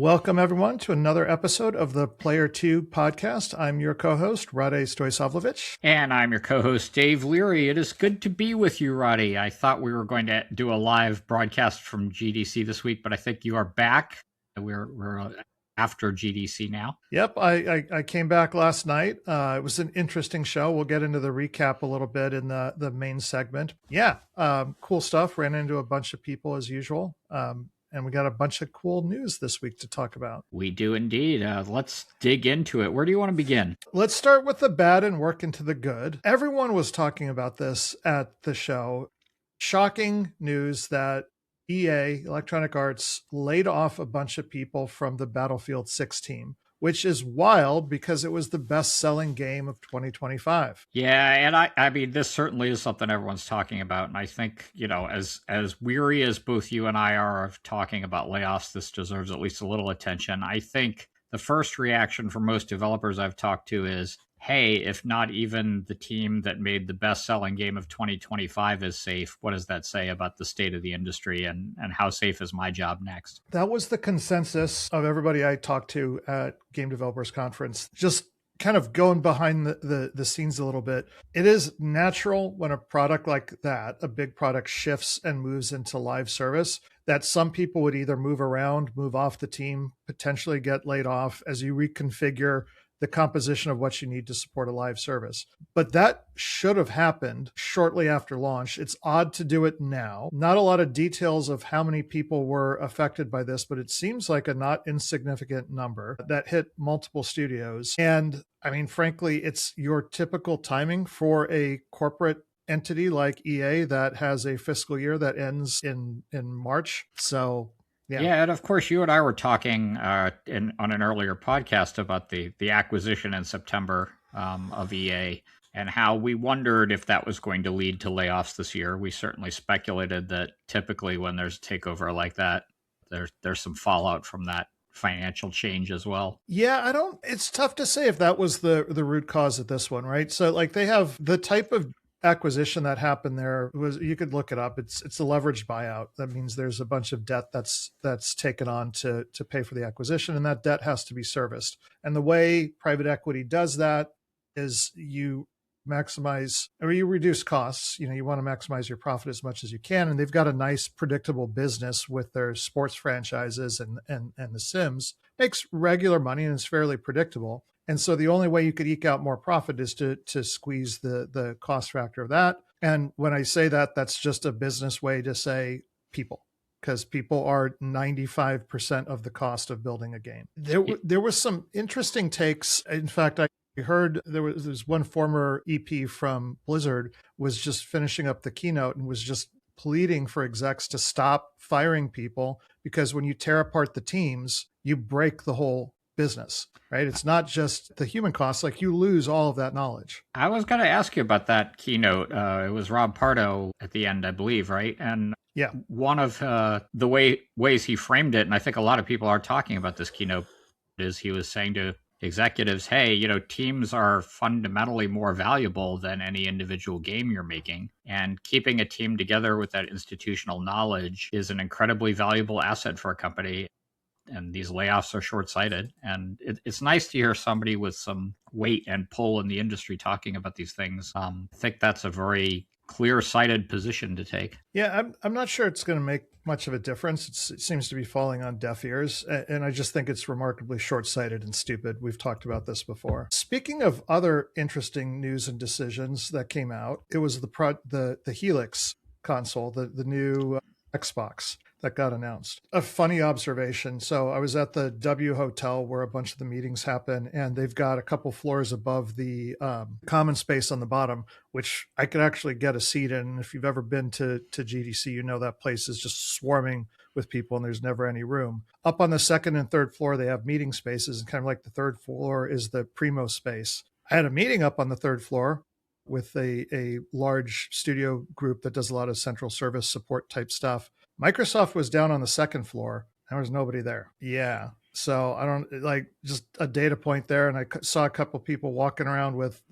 Welcome, everyone, to another episode of the Player 2 podcast. I'm your co-host, Rade Stojsavljevic. And I'm your co-host, Dave Leary. It is good to be with you, Roddy. I thought we were going to do a live broadcast from GDC this week, but I think you are back. We're after GDC now. Yep, I came back last night. It was an interesting show. We'll get into the recap a little bit in the main segment. Yeah, cool stuff. Ran into a bunch of people as usual. And we got a bunch of cool news this week to talk about. We do indeed. Let's dig into it. Where do you want to begin? Let's start with the bad and work into the good. Everyone was talking about this at the show. Shocking news that EA, Electronic Arts, laid off a bunch of people from the Battlefield 6 team, which is wild because it was the best-selling game of 2025. Yeah, and I mean, this certainly is something everyone's talking about. And I think, as weary as both you and I are of talking about layoffs, this deserves at least a little attention. I think the first reaction from most developers I've talked to is, hey, if not even the team that made the best-selling game of 2025 is safe, what does that say about the state of the industry and how safe is my job next? That was the consensus of everybody I talked to at Game Developers Conference. Just kind of going behind the scenes a little bit. It is natural when a product like that, a big product, shifts and moves into live service, that some people would either move around, move off the team, potentially get laid off as you reconfigure the composition of what you need to support a live service. But that should have happened shortly after launch. It's odd to do it now. Not a lot of details of how many people were affected by this, but it seems like a not insignificant number that hit multiple studios. And I mean, frankly, it's your typical timing for a corporate entity like EA that has a fiscal year that ends in March. So yeah, and of course, you and I were talking on an earlier podcast about the acquisition in September of EA and how we wondered if that was going to lead to layoffs this year. We certainly speculated that typically when there's a takeover like that, there's some fallout from that financial change as well. Yeah, it's tough to say if that was the root cause of this one, right? So like they have the type of acquisition that happened there was, you could look it up. It's a leveraged buyout. That means there's a bunch of debt that's taken on to pay for the acquisition, and that debt has to be serviced. And the way private equity does that is you maximize, or you reduce costs. You want to maximize your profit as much as you can. And they've got a nice predictable business with their sports franchises and the Sims. Makes regular money and is fairly predictable. And so the only way you could eke out more profit is to squeeze the cost factor of that. And when I say that, that's just a business way to say people, because people are 95% of the cost of building a game. There was some interesting takes. In fact, I heard there's one former EP from Blizzard was just finishing up the keynote and was just pleading for execs to stop firing people, because when you tear apart the teams, you break the whole business, right? It's not just the human costs, like you lose all of that knowledge. I was going to ask you about that keynote. It was Rob Pardo at the end, I believe, right? And yeah, one of the ways he framed it, and I think a lot of people are talking about this keynote, is he was saying to executives, hey, teams are fundamentally more valuable than any individual game you're making. And keeping a team together with that institutional knowledge is an incredibly valuable asset for a company. And these layoffs are short-sighted. And it's nice to hear somebody with some weight and pull in the industry talking about these things. I think that's a very clear-sighted position to take. Yeah, I'm not sure it's going to make much of a difference. It seems to be falling on deaf ears. And I just think it's remarkably short-sighted and stupid. We've talked about this before. Speaking of other interesting news and decisions that came out, it was the Helix console, the new Xbox that got announced. A funny observation. So I was at the W Hotel where a bunch of the meetings happen, and they've got a couple floors above the common space on the bottom, which I could actually get a seat in. If you've ever been to GDC, that place is just swarming with people and there's never any room. Up on the second and third floor, they have meeting spaces, and kind of like the third floor is the primo space. I had a meeting up on the third floor with a large studio group that does a lot of central service support type stuff. Microsoft was down on the second floor. There was nobody there. Yeah. So I don't like just a data point there. And I saw a couple people walking around with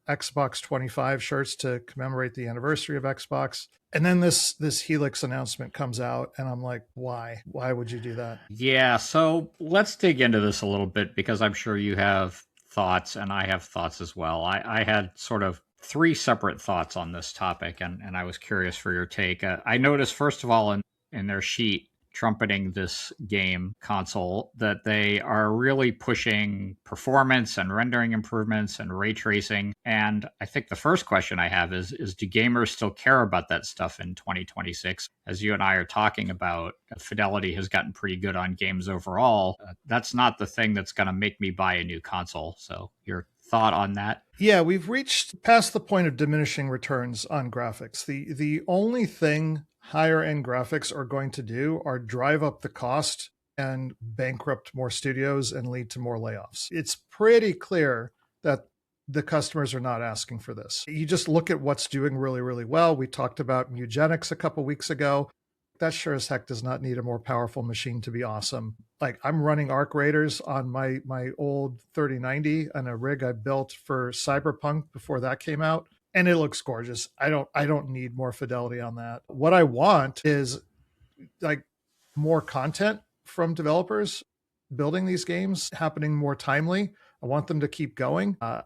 Xbox 25 shirts to commemorate the anniversary of Xbox. And then this Helix announcement comes out, and I'm like, why? Why would you do that? Yeah, so let's dig into this a little bit because I'm sure you have thoughts and I have thoughts as well. I had sort of three separate thoughts on this topic, and I was curious for your take. I noticed, first of all, in their sheet trumpeting this game console, that they are really pushing performance and rendering improvements and ray tracing. And I think the first question I have is do gamers still care about that stuff in 2026? As you and I are talking about, fidelity has gotten pretty good on games overall. That's not the thing that's going to make me buy a new console. So your thought on that? Yeah, we've reached past the point of diminishing returns on graphics. The only thing higher end graphics are going to do are drive up the cost and bankrupt more studios and lead to more layoffs. It's pretty clear that the customers are not asking for this. You just look at what's doing really, really well. We talked about Mugenics a couple weeks ago. That sure as heck does not need a more powerful machine to be awesome. Like, I'm running Arc Raiders on my old 3090 and a rig I built for Cyberpunk before that came out, and it looks gorgeous. I don't need more fidelity on that. What I want is like more content from developers building these games happening more timely. I want them to keep going, and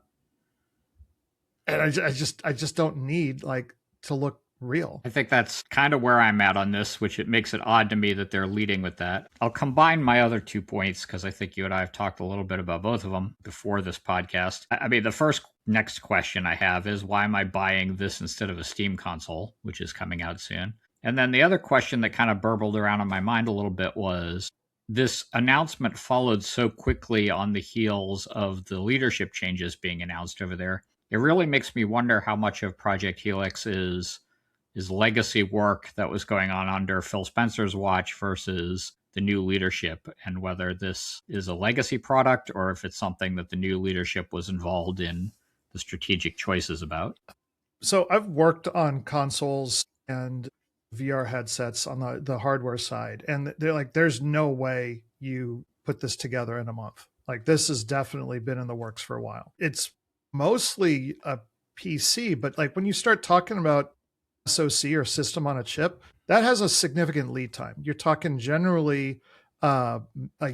I just don't need like to look real. I think that's kind of where I'm at on this, which it makes it odd to me that they're leading with that. I'll combine my other 2 points because I think you and I have talked a little bit about both of them before this podcast. I mean, the first next question I have is, why am I buying this instead of a Steam console, which is coming out soon? And then the other question that kind of burbled around in my mind a little bit was, this announcement followed so quickly on the heels of the leadership changes being announced over there. It really makes me wonder how much of Project Helix is legacy work that was going on under Phil Spencer's watch versus the new leadership, and whether this is a legacy product or if it's something that the new leadership was involved in the strategic choices about. So I've worked on consoles and VR headsets on the hardware side, and they're like, there's no way you put this together in a month. Like, this has definitely been in the works for a while. It's mostly a PC, but like when you start talking about SoC or system on a chip, that has a significant lead time. You're talking generally a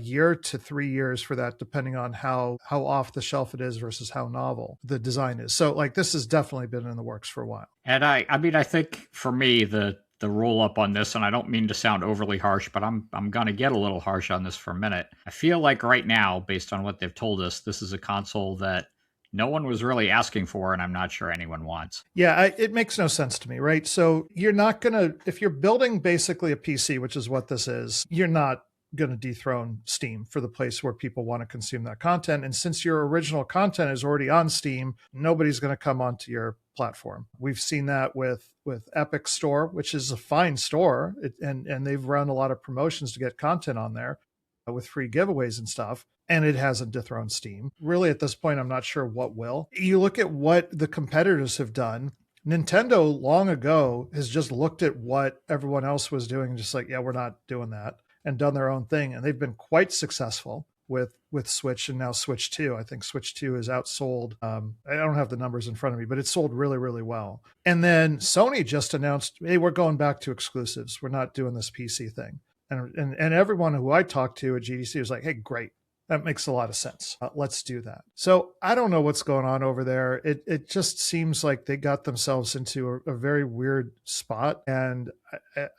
year to 3 years for that, depending on how off the shelf it is versus how novel the design is. So like, this has definitely been in the works for a while. And I mean, I think for me, the roll up on this, and I don't mean to sound overly harsh, but I'm going to get a little harsh on this for a minute. I feel like right now, based on what they've told us, this is a console that no one was really asking for, and I'm not sure anyone wants. Yeah, it makes no sense to me, right? So you're not going to, if you're building basically a PC, which is what this is, you're not going to dethrone Steam for the place where people want to consume that content. And since your original content is already on Steam, nobody's going to come onto your platform. We've seen that with Epic Store, which is a fine store, and they've run a lot of promotions to get content on there with free giveaways and stuff. And it hasn't dethroned Steam. Really, at this point, I'm not sure what will. You look at what the competitors have done. Nintendo long ago has just looked at what everyone else was doing and just like, yeah, we're not doing that, and done their own thing. And they've been quite successful with Switch, and now Switch 2. I think Switch 2 is outsold. I don't have the numbers in front of me, but it sold really, really well. And then Sony just announced, hey, we're going back to exclusives. We're not doing this PC thing. And everyone who I talked to at GDC was like, hey, great. That makes a lot of sense. Let's do that. So I don't know what's going on over there. It just seems like they got themselves into a very weird spot, and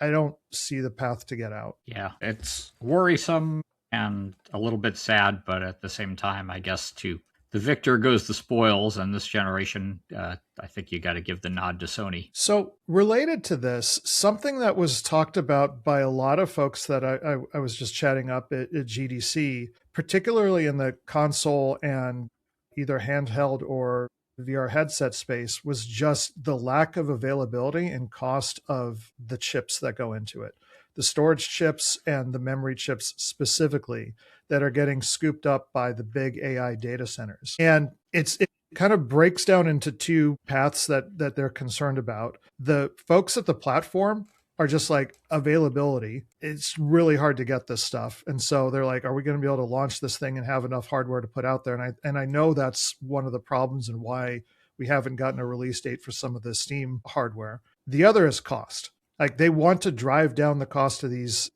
I don't see the path to get out. Yeah, it's worrisome and a little bit sad, but at the same time, I guess to the victor goes the spoils, and this generation, I think you got to give the nod to Sony. So related to this, something that was talked about by a lot of folks that I was just chatting up at GDC, particularly in the console and either handheld or VR headset space, was just the lack of availability and cost of the chips that go into it. The storage chips and the memory chips specifically that are getting scooped up by the big AI data centers. And it kind of breaks down into two paths that they're concerned about. The folks at the platform are just like availability. It's really hard to get this stuff. And so they're like, are we going to be able to launch this thing and have enough hardware to put out there? And I know that's one of the problems and why we haven't gotten a release date for some of the Steam hardware. The other is cost. Like they want to drive down the cost of these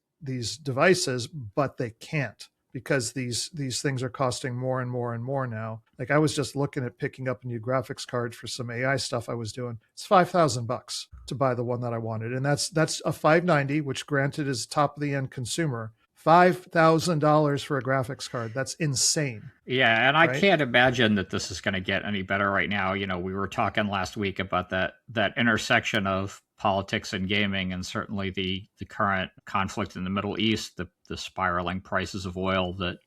devices, but they can't because these things are costing more and more and more now. Like I was just looking at picking up a new graphics card for some AI stuff I was doing. It's $5,000 to buy the one that I wanted, and that's a 590, which granted is top of the end consumer. $5,000 for a graphics card. That's insane. Yeah, and I Right? can't imagine that this is going to get any better right now. You know, we were talking last week about that intersection of politics and gaming, and certainly the current conflict in the Middle East, the spiraling prices of oil that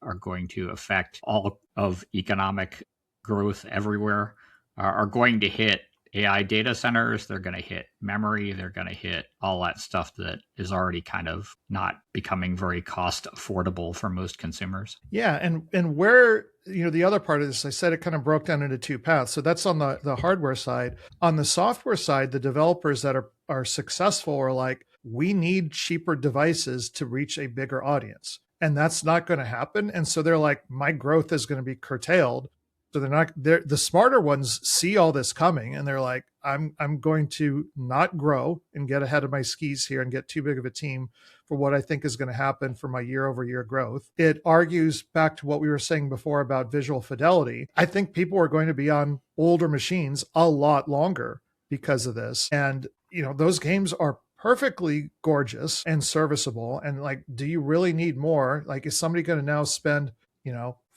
are going to affect all of economic growth everywhere are going to hit AI data centers. They're going to hit memory. They're going to hit all that stuff that is already kind of not becoming very cost affordable for most consumers. Yeah, and where the other part of this, I said it kind of broke down into two paths. So that's on the hardware side. On the software side, the developers that are successful are like, we need cheaper devices to reach a bigger audience, and that's not going to happen. And so they're like, my growth is going to be curtailed. So they're the smarter ones see all this coming and they're like, I'm going to not grow and get ahead of my skis here and get too big of a team for what I think is going to happen for my year over year growth. It argues back to what we were saying before about visual fidelity. I think people are going to be on older machines a lot longer because of this. And, those games are perfectly gorgeous and serviceable. And like, do you really need more? Like, is somebody going to now spend,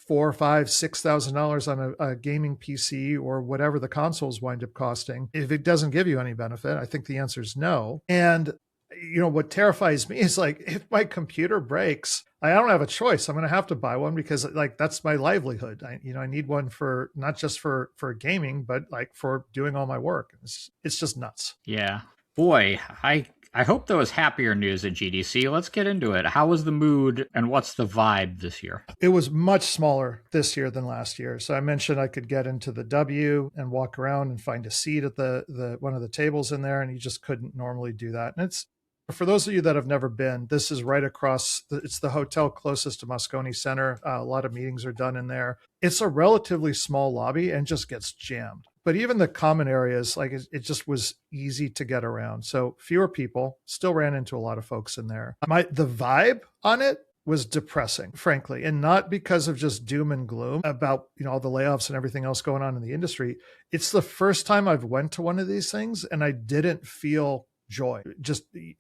$4, $5, $6,000 on a gaming PC or whatever the consoles wind up costing, if it doesn't give you any benefit? I think the answer is no. And what terrifies me is like, if my computer breaks, I don't have a choice. I'm going to have to buy one because like that's my livelihood. I need one for not just for gaming, but like for doing all my work. It's just nuts. Yeah. Boy, I hope there was happier news at GDC. Let's get into it. How was the mood and what's the vibe this year? It was much smaller this year than last year. So I mentioned I could get into the W and walk around and find a seat at the one of the tables in there, and you just couldn't normally do that. And it's for those of you that have never been, this is right across. It's the hotel closest to Moscone Center. A lot of meetings are done in there. It's a relatively small lobby and just gets jammed. But even the common areas, like it just was easy to get around. So fewer people, still ran into a lot of folks in there. The vibe on it was depressing, frankly, and not because of just doom and gloom about all the layoffs and everything else going on in the industry. It's the first time I've went to one of these things and I didn't feel joy.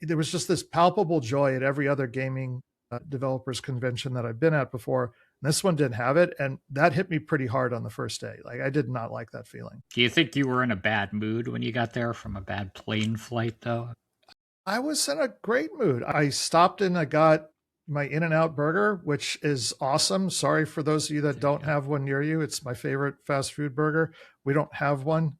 There was just this palpable joy at every other gaming developers convention that I've been at before. And this one didn't have it, and that hit me pretty hard on the first day. Like I did not like that feeling. Do you think you were in a bad mood when you got there from a bad plane flight, though? I was in a great mood. I stopped and I got my In-N-Out burger, which is awesome. Sorry for those of you that don't have one near you. It's my favorite fast food burger. We don't have one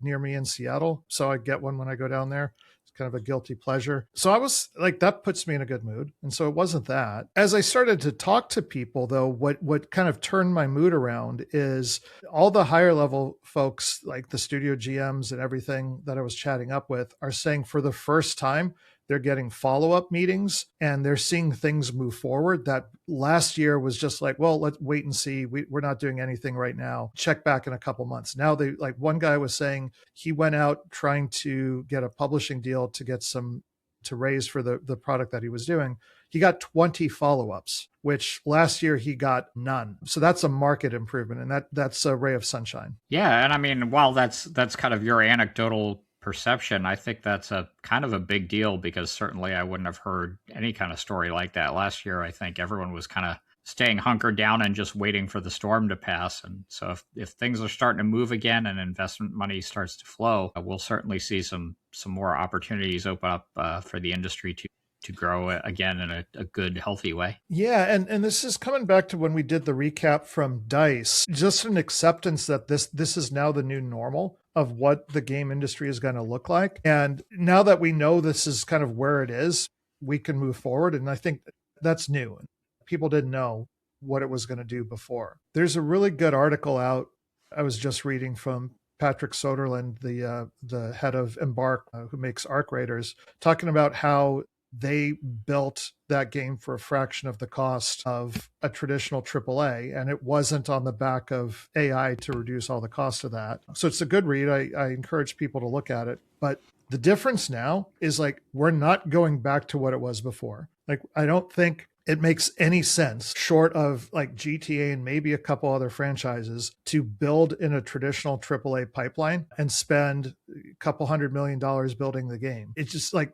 near me in Seattle, so I get one when I go down there. Kind of a guilty pleasure. So I was like, that puts me in a good mood. And so it wasn't that. As I started to talk to people, though, what kind of turned my mood around is all the higher level folks, like the studio GMs and everything that I was chatting up with, are saying for the first time, they're getting follow-up meetings and they're seeing things move forward. That last year was just like, well, let's wait and see. We're not doing anything right now. Check back in a couple months. Now one guy was saying he went out trying to get a publishing deal to get to raise for the product that he was doing. He got 20 follow-ups, which last year he got none. So that's a market improvement, and that's a ray of sunshine. Yeah, and I mean, while that's kind of your anecdotal perception, I think that's a kind of a big deal because certainly I wouldn't have heard any kind of story like that last year. I think everyone was kind of staying hunkered down and just waiting for the storm to pass. And so if things are starting to move again and investment money starts to flow, we'll certainly see some more opportunities open up for the industry to grow again in a good, healthy way. Yeah, and this is coming back to when we did the recap from DICE, just an acceptance that this is now the new normal of what the game industry is going to look like. And now that we know this is kind of where it is, we can move forward. And I think that's new. People didn't know what it was going to do before. There's a really good article out I was just reading from Patrick Soderlund, the head of Embark, who makes Arc Raiders, talking about how they built that game for a fraction of the cost of a traditional AAA, and it wasn't on the back of AI to reduce all the cost of that. So it's a good read. I encourage people to look at it. But the difference now is like we're not going back to what it was before. Like I don't think it makes any sense short of like GTA and maybe a couple other franchises to build in a traditional AAA pipeline and spend a couple $100 million building the game. It's just like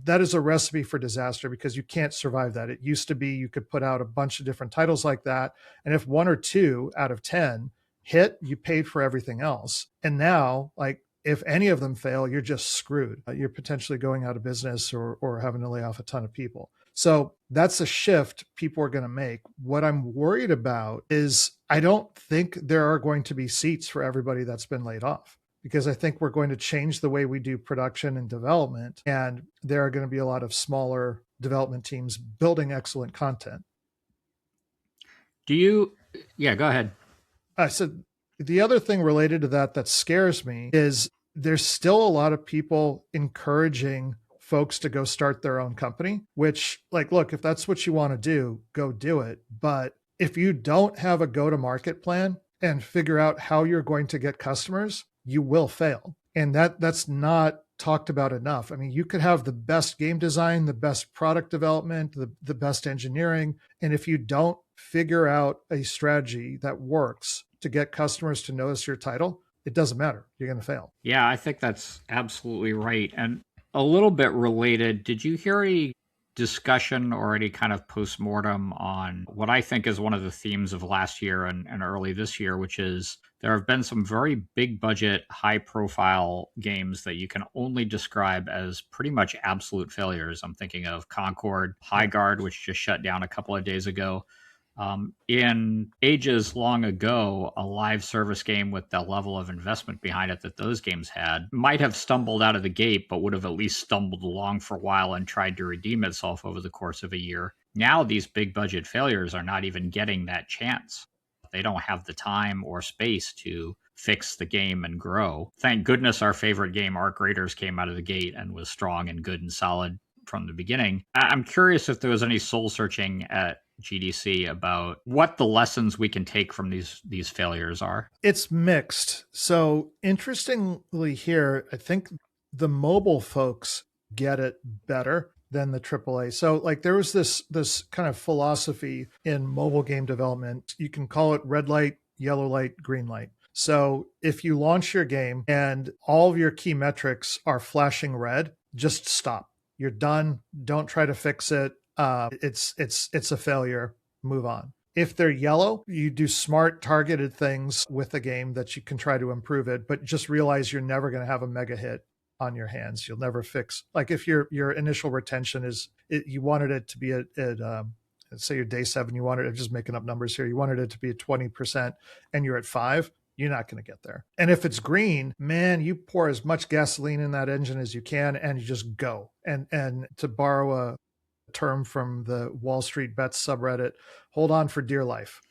that is a recipe for disaster because you can't survive that. It used to be you could put out a bunch of different titles like that. And if 1 or 2 out of 10 hit, you paid for everything else. And now, like, if any of them fail, you're just screwed. You're potentially going out of business or having to lay off a ton of people. So that's a shift people are going to make. What I'm worried about is I don't think there are going to be seats for everybody that's been laid off, because I think we're going to change the way we do production and development. And there are going to be a lot of smaller development teams building excellent content. Yeah, go ahead. I said, the other thing related to that scares me is there's still a lot of people encouraging folks to go start their own company, which, like, look, if that's what you want to do, go do it. But if you don't have a go-to-market plan and figure out how you're going to get customers, you will fail. And that's not talked about enough. I mean, you could have the best game design, the best product development, the best engineering. And if you don't figure out a strategy that works to get customers to notice your title, it doesn't matter. You're going to fail. Yeah, I think that's absolutely right. And a little bit related, did you hear any discussion or any kind of postmortem on what I think is one of the themes of last year and early this year, which is there have been some very big budget, high profile games that you can only describe as pretty much absolute failures. I'm thinking of Concord, High Guard, which just shut down a couple of days ago. In ages long ago, a live service game with the level of investment behind it that those games had might have stumbled out of the gate, but would have at least stumbled along for a while and tried to redeem itself over the course of a year. Now, these big budget failures are not even getting that chance. They don't have the time or space to fix the game and grow. Thank goodness our favorite game, Arc Raiders, came out of the gate and was strong and good and solid from the beginning. I'm curious if there was any soul searching at GDC about what the lessons we can take from these failures are. It's mixed. So interestingly here, I think the mobile folks get it better than the AAA. So like there was this kind of philosophy in mobile game development. You can call it red light, yellow light, green light. So if you launch your game and all of your key metrics are flashing red, just stop. You're done. Don't try to fix it. It's a failure. Move on. If they're yellow, you do smart targeted things with the game that you can try to improve it, but just realize you're never going to have a mega hit on your hands. You'll never fix, like if your initial retention is, you wanted it to be at let's say your day 7, you wanted it, just making up numbers here, you wanted it to be at 20% and you're at 5, you're not going to get there. And if it's green, man, you pour as much gasoline in that engine as you can and you just go. And to borrow a term from the Wall Street Bets subreddit, hold on for dear life,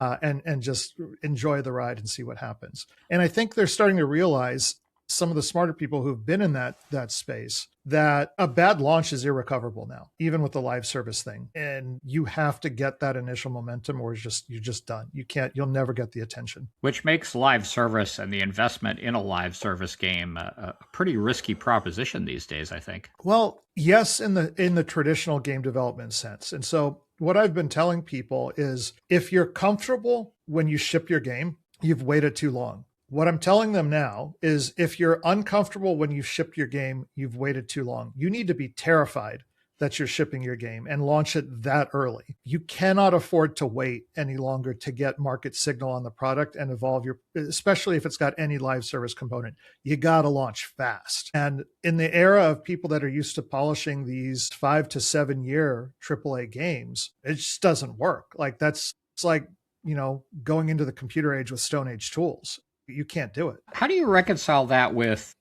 and just enjoy the ride and see what happens. And I think they're starting to realize, some of the smarter people who've been in that space, that a bad launch is irrecoverable now, even with the live service thing. And you have to get that initial momentum or you're just done. You'll never get the attention. Which makes live service and the investment in a live service game a pretty risky proposition these days, I think. Well, yes, in the traditional game development sense. And so what I've been telling people is if you're comfortable when you ship your game, you've waited too long. What I'm telling them now is if you're uncomfortable when you ship your game, you've waited too long. You need to be terrified that you're shipping your game and launch it that early. You cannot afford to wait any longer to get market signal on the product and evolve especially if it's got any live service component. You got to launch fast. And in the era of people that are used to polishing these 5 to 7 year AAA games, it just doesn't work. Like it's like, going into the computer age with Stone Age tools. You can't do it. How do you reconcile that with,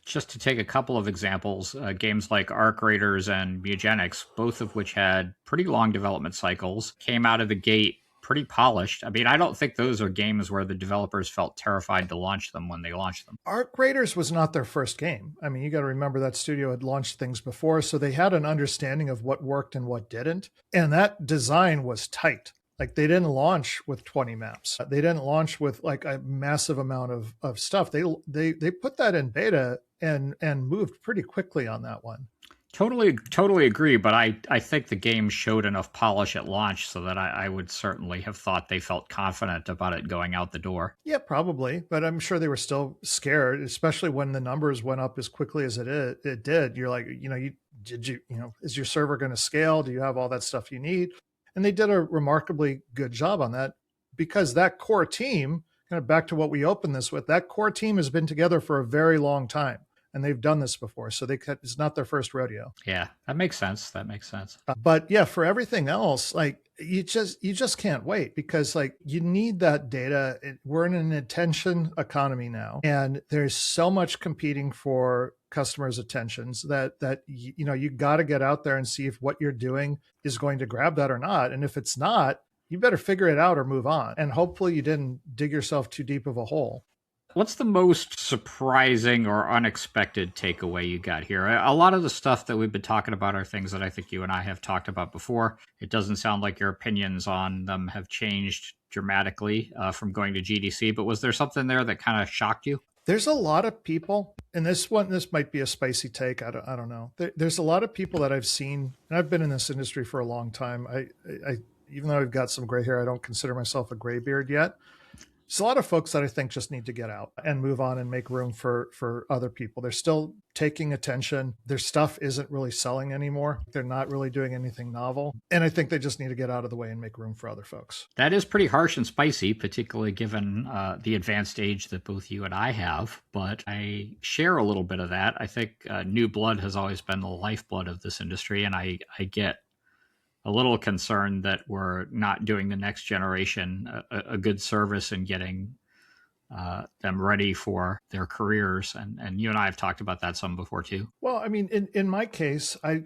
just to take a couple of examples, games like Arc Raiders and Mugenics, both of which had pretty long development cycles, came out of the gate pretty polished. I mean, I don't think those are games where the developers felt terrified to launch them when they launched them. Arc Raiders was not their first game. I mean, you got to remember that studio had launched things before, so they had an understanding of what worked and what didn't. And that design was tight. Like they didn't launch with 20 maps. They didn't launch with like a massive amount of stuff. They put that in beta and moved pretty quickly on that one. Totally agree. But I think the game showed enough polish at launch so that I would certainly have thought they felt confident about it going out the door. Yeah, probably. But I'm sure they were still scared, especially when the numbers went up as quickly as it did. You're like, is your server going to scale? Do you have all that stuff you need? And they did a remarkably good job on that because that core team, kind of back to what we opened this with, that core team has been together for a very long time. And they've done this before, so it's not their first rodeo. Yeah, that makes sense. But yeah, for everything else, like you just can't wait because like you need that data. We're in an attention economy now, and there's so much competing for customers' attentions that you got to get out there and see if what you're doing is going to grab that or not. And if it's not, you better figure it out or move on. And hopefully you didn't dig yourself too deep of a hole. What's the most surprising or unexpected takeaway you got here? A lot of the stuff that we've been talking about are things that I think you and I have talked about before. It doesn't sound like your opinions on them have changed dramatically from going to GDC, but was there something there that kind of shocked you? There's a lot of people, and this might be a spicy take. I don't know. There's a lot of people that I've seen, and I've been in this industry for a long time. I even though I've got some gray hair, I don't consider myself a graybeard yet. There's a lot of folks that I think just need to get out and move on and make room for other people. They're still taking attention. Their stuff isn't really selling anymore. They're not really doing anything novel. And I think they just need to get out of the way and make room for other folks. That is pretty harsh and spicy, particularly given the advanced age that both you and I have. But I share a little bit of that. I think new blood has always been the lifeblood of this industry. And I get a little concerned that we're not doing the next generation a good service in getting them ready for their careers. And you and I have talked about that some before too. Well, I mean, in my case, I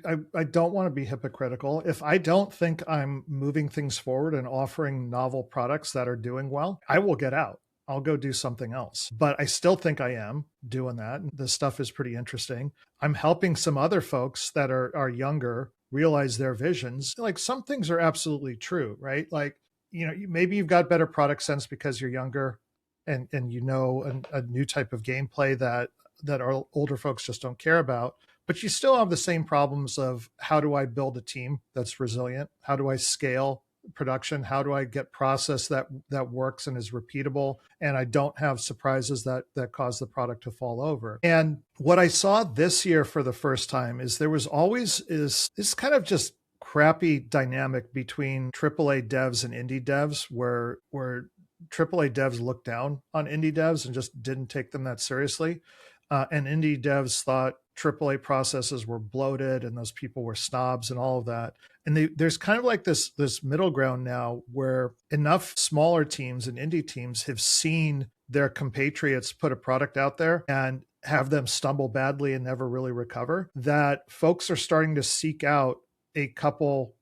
don't want to be hypocritical. If I don't think I'm moving things forward and offering novel products that are doing well, I will get out. I'll go do something else. But I still think I am doing that. The stuff is pretty interesting. I'm helping some other folks that are younger realize their visions. Like some things are absolutely true, right? Like, maybe you've got better product sense because you're younger and a new type of gameplay that our older folks just don't care about. But you still have the same problems of how do I build a team that's resilient? How do I scale production? How do I get process that works and is repeatable? And I don't have surprises that cause the product to fall over. And what I saw this year for the first time is there was always this kind of just crappy dynamic between AAA devs and indie devs where AAA devs looked down on indie devs and just didn't take them that seriously. And indie devs thought AAA processes were bloated and those people were snobs and all of that. And there's kind of like this middle ground now where enough smaller teams and indie teams have seen their compatriots put a product out there and have them stumble badly and never really recover, that folks are starting to seek out a couple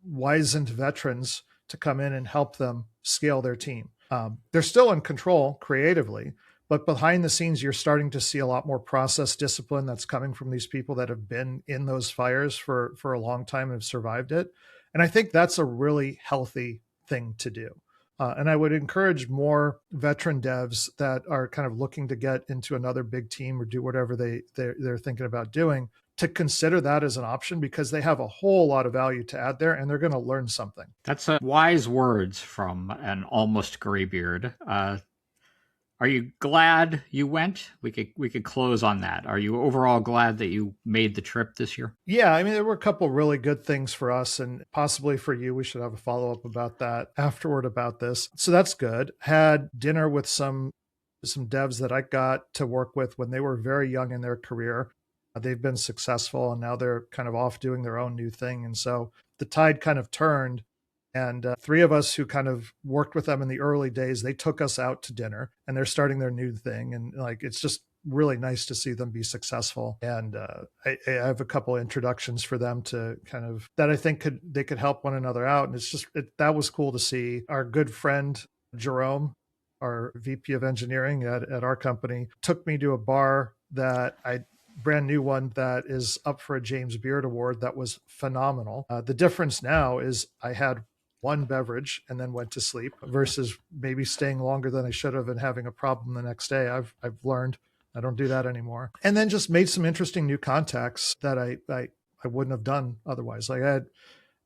wizened veterans to come in and help them scale their team. They're still in control creatively, but behind the scenes, you're starting to see a lot more process discipline that's coming from these people that have been in those fires for a long time and have survived it. And I think that's a really healthy thing to do. And I would encourage more veteran devs that are kind of looking to get into another big team or do whatever they're thinking about doing to consider that as an option because they have a whole lot of value to add there and they're going to learn something. That's wise words from an almost graybeard. Are you glad you went? We could close on that. Are you overall glad that you made the trip this year? Yeah, I mean, there were a couple really good things for us and possibly for you. We should have a follow-up about that afterward about this. So that's good. Had dinner with some devs that I got to work with when they were very young in their career. They've been successful and now they're kind of off doing their own new thing. And so the tide kind of turned. And three of us who kind of worked with them in the early days, they took us out to dinner and they're starting their new thing. And like, it's just really nice to see them be successful. And I have a couple of introductions for them to kind of that I think they could help one another out. And it's just that was cool to see. Our good friend Jerome, our VP of engineering at our company, took me to a bar that brand new one that is up for a James Beard Award that was phenomenal. The difference now is I had one beverage and then went to sleep versus maybe staying longer than I should have and having a problem the next day. I've learned I don't do that anymore. And then just made some interesting new contacts that I wouldn't have done otherwise. Like I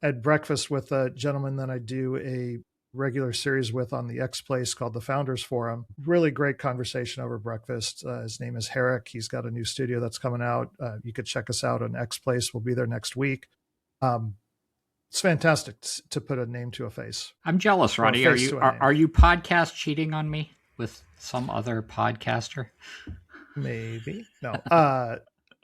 had breakfast with a gentleman that I do a regular series with on the X Place called the Founders Forum. Really great conversation over breakfast. His name is Herrick. He's got a new studio that's coming out. You could check us out on X Place. We'll be there next week. It's fantastic to put a name to a face. I'm jealous, Ronnie. Are you podcast cheating on me with some other podcaster? Maybe. No.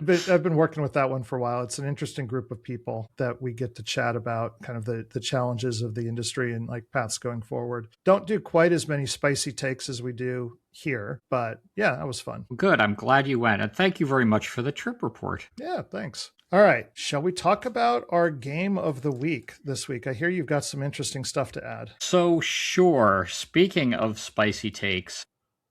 But I've been working with that one for a while. It's an interesting group of people that we get to chat about kind of the challenges of the industry and like paths going forward. Don't do quite as many spicy takes as we do here, but yeah, that was fun. Good. I'm glad you went. And thank you very much for the trip report. Yeah, thanks. All right. Shall we talk about our game of the week this week? I hear you've got some interesting stuff to add. So sure. Speaking of spicy takes,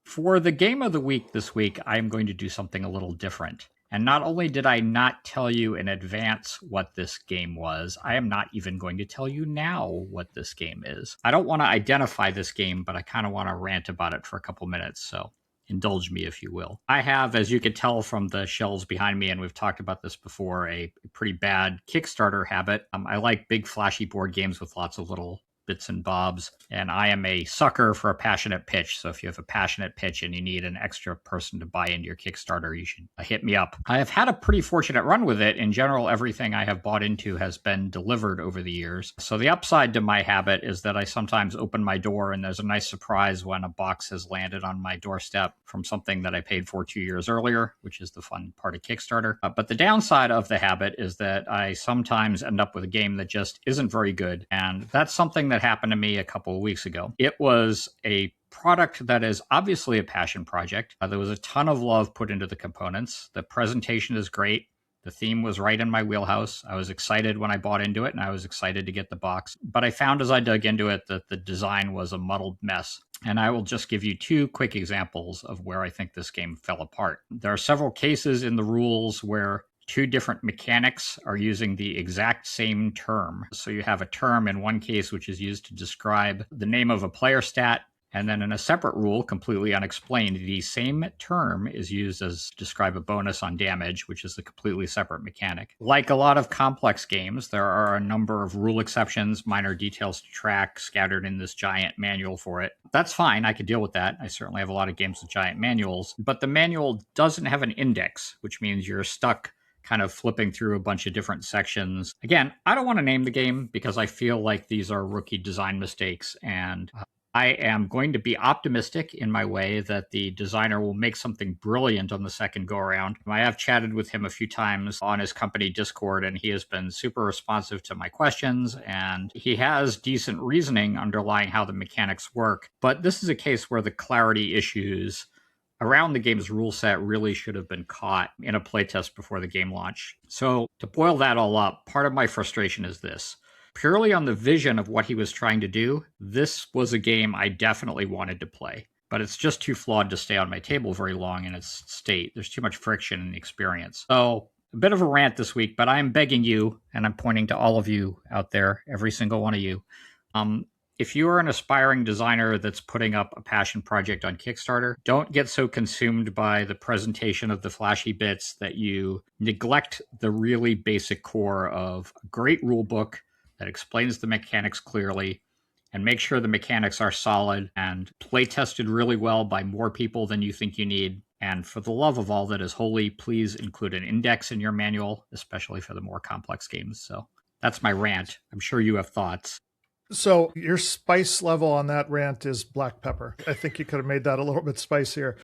for the game of the week this week, I'm going to do something a little different. And not only did I not tell you in advance what this game was, I am not even going to tell you now what this game is. I don't want to identify this game, but I kind of want to rant about it for a couple minutes, so indulge me if you will. I have, as you could tell from the shelves behind me, and we've talked about this before, a pretty bad Kickstarter habit. I like big flashy board games with lots of little bits and bobs, and I am a sucker for a passionate pitch. So if you have a passionate pitch and you need an extra person to buy into your Kickstarter, you should hit me up. I have had a pretty fortunate run with it. In general, everything I have bought into has been delivered over the years. So the upside to my habit is that I sometimes open my door and there's a nice surprise when a box has landed on my doorstep from something that I paid for 2 years earlier, which is the fun part of Kickstarter. But the downside of the habit is that I sometimes end up with a game that just isn't very good. And that's something that happened to me a couple of weeks ago. It was a product that is obviously a passion project. There was a ton of love put into the components. The presentation is great. The theme was right in my wheelhouse. I was excited when I bought into it, and I was excited to get the box. But I found as I dug into it that the design was a muddled mess. And I will just give you 2 quick examples of where I think this game fell apart. There are several cases in the rules where 2 different mechanics are using the exact same term. So you have a term in one case which is used to describe the name of a player stat, and then in a separate rule, completely unexplained, the same term is used as describe a bonus on damage, which is a completely separate mechanic. Like a lot of complex games, there are a number of rule exceptions, minor details to track, scattered in this giant manual for it. That's fine, I could deal with that. I certainly have a lot of games with giant manuals, but the manual doesn't have an index, which means you're stuck kind of flipping through a bunch of different sections. Again, I don't want to name the game because I feel like these are rookie design mistakes, and I am going to be optimistic in my way that the designer will make something brilliant on the second go around. I have chatted with him a few times on his company Discord, and he has been super responsive to my questions, and he has decent reasoning underlying how the mechanics work. But this is a case where the clarity issues around the game's rule set really should have been caught in a playtest before the game launch. So to boil that all up, part of my frustration is this. Purely on the vision of what he was trying to do, this was a game I definitely wanted to play. But it's just too flawed to stay on my table very long in its state. There's too much friction in the experience. So a bit of a rant this week, but I'm begging you, and I'm pointing to all of you out there, every single one of you, if you are an aspiring designer that's putting up a passion project on Kickstarter, don't get so consumed by the presentation of the flashy bits that you neglect the really basic core of a great rule book that explains the mechanics clearly, and make sure the mechanics are solid and play tested really well by more people than you think you need. And for the love of all that is holy, please include an index in your manual, especially for the more complex games. So that's my rant. I'm sure you have thoughts. So your spice level on that rant is black pepper. I think you could have made that a little bit spicier.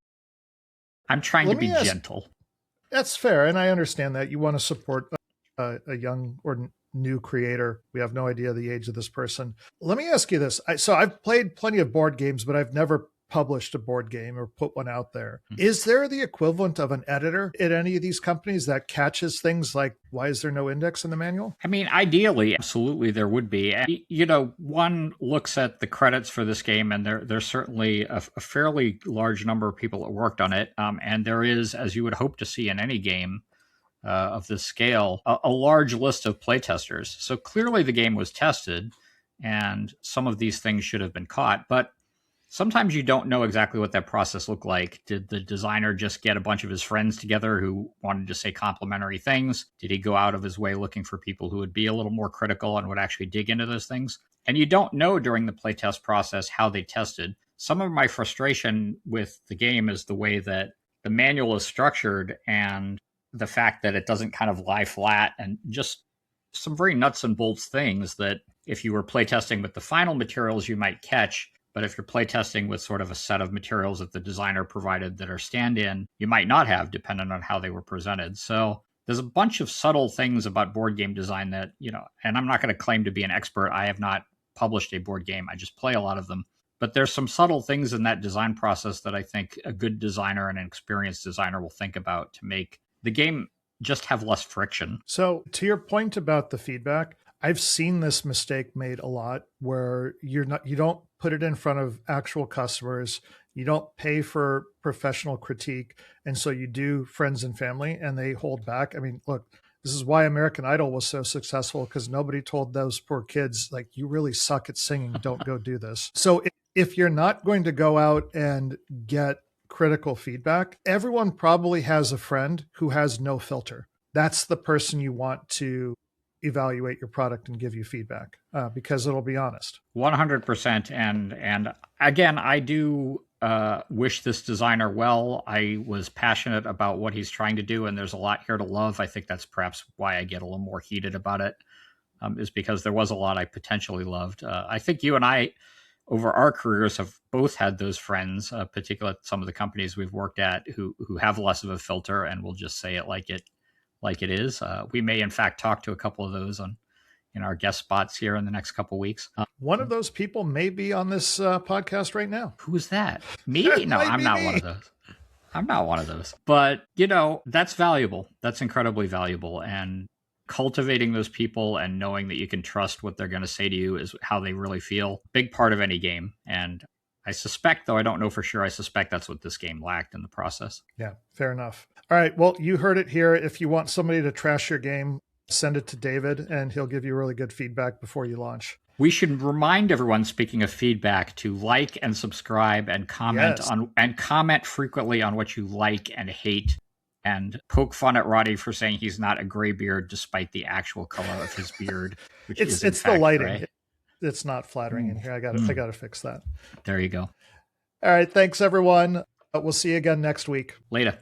I'm trying to be gentle. That's fair, and I understand that. You want to support a young or new creator. We have no idea the age of this person. Let me ask you this. So I've played plenty of board games, but I've never published a board game or put one out there. Mhm. Is there the equivalent of an editor at any of these companies that catches things like, why is there no index in the manual? I mean, ideally, absolutely there would be. And, one looks at the credits for this game, and there's certainly a fairly large number of people that worked on it. And there is, as you would hope to see in any game of this scale, a large list of playtesters. So clearly the game was tested, and some of these things should have been caught. But sometimes you don't know exactly what that process looked like. Did the designer just get a bunch of his friends together who wanted to say complimentary things? Did he go out of his way looking for people who would be a little more critical and would actually dig into those things? And you don't know during the playtest process how they tested. Some of my frustration with the game is the way that the manual is structured and the fact that it doesn't kind of lie flat, and just some very nuts and bolts things that if you were playtesting with the final materials, you might catch. But if you're playtesting with sort of a set of materials that the designer provided that are stand-in, you might not have, depending on how they were presented. So there's a bunch of subtle things about board game design that, and I'm not going to claim to be an expert. I have not published a board game. I just play a lot of them. But there's some subtle things in that design process that I think a good designer and an experienced designer will think about to make the game just have less friction. So to your point about the feedback, I've seen this mistake made a lot where you don't put it in front of actual customers. You don't pay for professional critique. And so you do friends and family and they hold back. I mean, look, this is why American Idol was so successful, because nobody told those poor kids, like, you really suck at singing. Don't go do this. So if you're not going to go out and get critical feedback, everyone probably has a friend who has no filter. That's the person you want to evaluate your product and give you feedback, because it'll be honest. 100%. And again, I do wish this designer well. I was passionate about what he's trying to do, and there's a lot here to love. I think that's perhaps why I get a little more heated about it, is because there was a lot I potentially loved. I think you and I, over our careers, have both had those friends, particularly at some of the companies we've worked at, who have less of a filter and will just say it like it is. We may, in fact, talk to a couple of those in our guest spots here in the next couple of weeks. One of those people may be on this podcast right now. Who is that? Me? No, I'm not one of those. I'm not one of those. But, that's valuable. That's incredibly valuable. And cultivating those people and knowing that you can trust what they're going to say to you is how they really feel. Big part of any game. And I suspect, though I don't know for sure, I suspect that's what this game lacked in the process. Yeah, fair enough. All right, well, you heard it here. If you want somebody to trash your game, send it to David, and he'll give you really good feedback before you launch. We should remind everyone, speaking of feedback, to like and subscribe and comment comment frequently on what you like and hate, and poke fun at Roddy for saying he's not a graybeard despite the actual color of his beard, which is in fact the lighting. gray. It's not flattering in here. I got to fix that. There you go. All right, thanks everyone. We'll see you again next week. Later.